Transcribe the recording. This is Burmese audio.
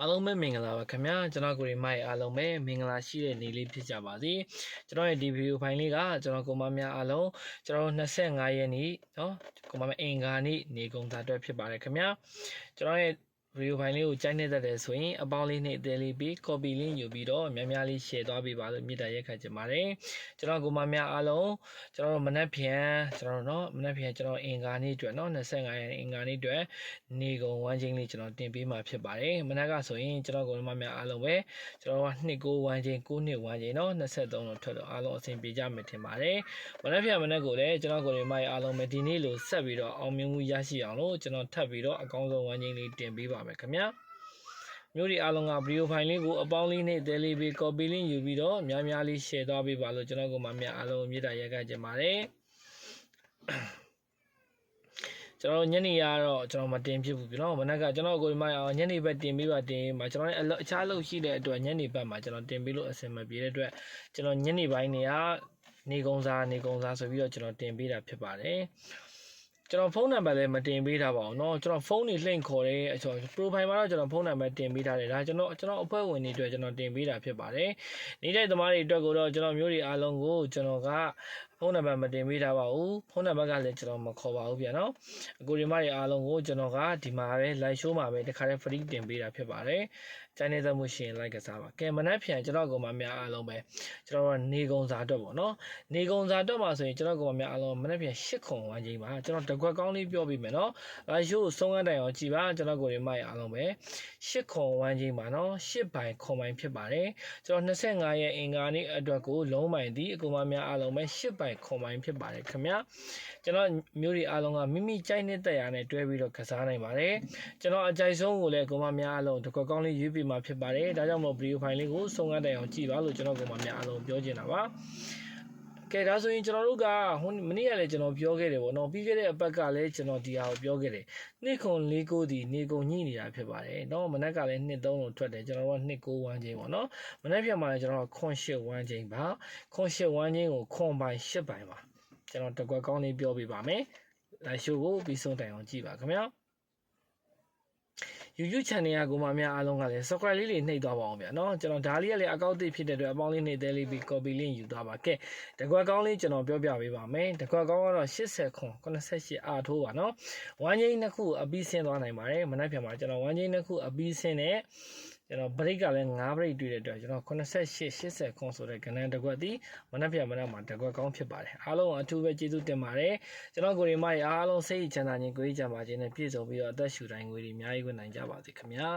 အားလုံးပဲမင်္ဂလာပါခင်ဗျာကျွန်တော်ကိုရီမိုက်အားလုံးပဲမင်္ဂလာရှိတဲ့နေ့လေးဖြစ်ကြပါစေကျွန်တော်ရဲ့ဒီဗီဒီယိုဖိုင်လေးကကျွန်တော်ကိုမများအားလုံးကျွန်တော်25ရက်နေ့เนาะကိုမမအင်္ဂါနေ့နေကုန်တာအတွက်ဖြစ်ပါတယ်ခင်ဗျာကျွန်တော်ရဲ့ဗီဒီယိုဖိုင်လေးကိုကြိုက်နေတတ်တယ်ဆိုရင်အပေါင်းလေးနဲ့အသေးလေးပြီး copy link ယူပြီးတော့များများလေး share သွားပေးပါလို့မြစ်တာရက်ခတ်ချင်ပါတယ်ကျွန်တော်ကိုမများအားလုံးကျွန်တော်မနက်ဖြန်ကျွန်တော်เนาะမနက်ဖြန်ကျွန်တော်အင်္ဂါနေ့အတွက်เนาะ25ရက်အင်္ဂါနေ့အတွက်နေကုန်ဝမ်းချင်းလေးကျွန်တော်တင်ပေးမှာဖြစ်ပါတယ်မနက်ကဆိုရင်ကျွန်တော်ကိုမများအားလုံးပဲကျွန်တော်က2ကိုဝမ်းချင်း9နှစ်ဝမ်းချင်းเนาะ23လို့ထွက်တော့အားလုံးအဆင်ပြေကြမယ်ထင်ပါတယ်မနက်ဖြန်မနက်ကိုလည်းကျွန်တော်ကိုမိုက်အားလုံးပဲဒီနေ့လိုဆက်ပြီးတော့အောင်မြင်မှုရရှိအောင်လို့ကျွန်တော်ထပ်ပြီးတော့အကောင်းဆုံးဝမ်းချင်းလေးတင်ပေးပါမယ်ခင်ဗျာမျိုးဒီအားလုံးကဗီဒီယိုဖိုင်လေးကိုအပေါင်းလေးနဲ့တဲလေးပြီး copy link ယူပြီးတော့များများလေး share သွားပေးပါလို့ကျွန်တော်ကမှများအားလုံးမြစ်တာရက်ခတ်ကြပါတယ်ကျွန်တော်ညနေရတော့ကျွန်တော်မတင်ဖြစ်ဘူးပြီနော်မနက်ကကျွန်တော်ကိုဒီမှာညနေဘက်တင်ပေးပါတင်မှာကျွန်တော်လည်းအခြားအလုပ်ရှိတဲ့အတွက်ညနေဘက်မှာကျွန်တော်တင်ပေးလို့အဆင်မပြေတဲ့အတွက်ကျွန်တော်ညနေပိုင်းနေကနေကုန်းစားဆိုပြီးတော့ကျွန်တော်တင်ပေးတာဖြစ်ပါတယ်ကျွန်တော်ဖုန်းနံပါတ်လည်းမတင်ပေးထားပါဘူးเนาะကျွန်တော်ဖုန်းနေလှိမ့်ခေါ်တဲ့အကျော် profile မှာတော့ကျွန်တော်ဖုန်းနံပါတ်တင်ပေးထားတယ်ဒါကျွန်တော်အဖွဲ့ဝင်တွေအတွက်ကျွန်တော်တင်ပေးတာဖြစ်ပါတယ်နေတဲ့သမားတွေအတွက်ကိုတော့ကျွန်တော်မျိုးတွေအားလုံးကိုကျွန်တော်ကဖုန်းနံပါတ်မတင်ပေးထားပါဘူးဖုန်းနံပါတ်ကလည်းကျွန်တော်မခေါ်ပါဘူးဗျာနော်အကိုဒီမတွေအားလုံးကိုကျွန်တော်ကဒီမှာပဲ live show မှာပဲတခါတည်း free တင်ပေးတာဖြစ်ပါတယ်ကျန်နေသမှုရှိရင် like ကစားပါကဲမနက်ဖြန်ကျွန်တော်ကမှများအားလုံးပဲကျွန်တော်ကနေကုန်းစာအတွက်ပေါ့နော်နေကုန်းစာအတွက်မှာဆိုရင်ကျွန်တော်ကမှများအားလုံးမနက်ဖြန်8ခုဝန်းကျင်ပါကျွန်တော်တကွက်ကောင်းလေးပြောပြမယ်နော် live show ကိုဆုံးကတိုင်အောင်ကြည်ပါကျွန်တော်ကိုဒီမတွေအားလုံးပဲ8ခုဝန်းကျင်ပါနော်8ပိုင်ခွန်ပိုင်ဖြစ်ပါတယ်ကျွန်တော်25ရက်အင်္ဂါနေ့အတွက်ကိုလုံးပိုင်သည်အကူမများအားလုံးပဲ8ပိုင်ခွန်ပိုင်ဖြစ်ပါတယ်ခင်ဗျာကျွန်တော်မျိုးတွေအားလုံးကမိမိကြိုက်နေတဲ့ရာနဲ့တွဲပြီးတော့ကစားနိုင်ပါတယ်ကျွန်တော်အကြိုက်ဆုံးကိုလည်းအကူမများအားလုံးတကွက်ကောင်းလေးရွေးပြီးမှာဖြစ်ပါတယ်ဒါကြောင့်မို့ဗီဒီယိုဖိုင်လေးကိုဆုံးကတိုင်အောင်ကြည့်ပါလို့ကျွန်တော်ကမှများအားလုံးပြောချင်တာပါကဲဒါဆိုရင်ကျွန်တော်တို့ကမနေ့ကလည်းကျွန်တော်ပြောခဲ့တယ်ပေါ့နော်ပြီးခဲ့တဲ့အပတ်ကလည်းကျွန်တော်ဒီဟာကိုပြောခဲ့တယ်နှစ်ခွန်၄ကိုဒီနေကုန်ညှိနေတာဖြစ်ပါတယ်เนาะမနက်ကလည်း2 3လို့ထွက်တယ်ကျွန်တော်က2 9ဝန်းချင်းပေါ့နော်မနက်ဖြန်မှာလည်းကျွန်တော်ခွန်8ဝန်းချင်းပါခွန်8ဝန်းချင်းကိုခွန်ပိုင်8ပိုင်ပါကျွန်တော်တကွက်ကောင်းလေးပြောပြပါမယ်လိုက်ရှိုးကိုပြီးဆုံးတိုင်အောင်ကြည့်ပါခင်ဗျာYouTube channel ကိုမှများအားလုံးကလည်း subscribe လေးနှိပ်သွားပါအောင်ဗျာเนาะကျွန်တော်ဒါလေးကလည်းအကောင့်သိဖြစ်တဲ့အတွက်အပေါင်းလေးနှိပ်သေးလေးပြီး copy link ယူသွားပါကဲတကွက်ကောင်းလေးကျွန်တော်ပြောပြပေးပါမယ်တကွက်ကောင်းကတော့80ခွန်88အားထိုးပါเนาะဝမ်းချင်းနှစ်ခုအပြီးဆင်းသွားနိုင်ပါတယ်မနက်ဖြန်မှာကျွန်တော်ဝမ်းချင်းနှစ်ခုအပြီးဆင်းနဲ့ကျွန်တော် break ကလည်း9 break တွေ့တဲ့အတွက်ကျွန်တော်88 80ခွန်ဆိုတဲ့ကဏ္ဍတကွက်သည်မနက်ဖြန်မှာတကွက်ကောင်းဖြစ်ပါတယ်အားလုံးအထူးပဲကျေးဇူးတင်ပါတယ်ကျွန်တော်ကိုရီမိုက်အားလုံးစိတ်ချမ်းသာခြင်းကိုယ်ချမ်းသာခြင်းနဲ့ပြည့်စုံပြီးတော့အသက်ရှူတိုင်းငွေတွေအများကြီးဝင်နိုင်ကြပါစေခင်ဗျာ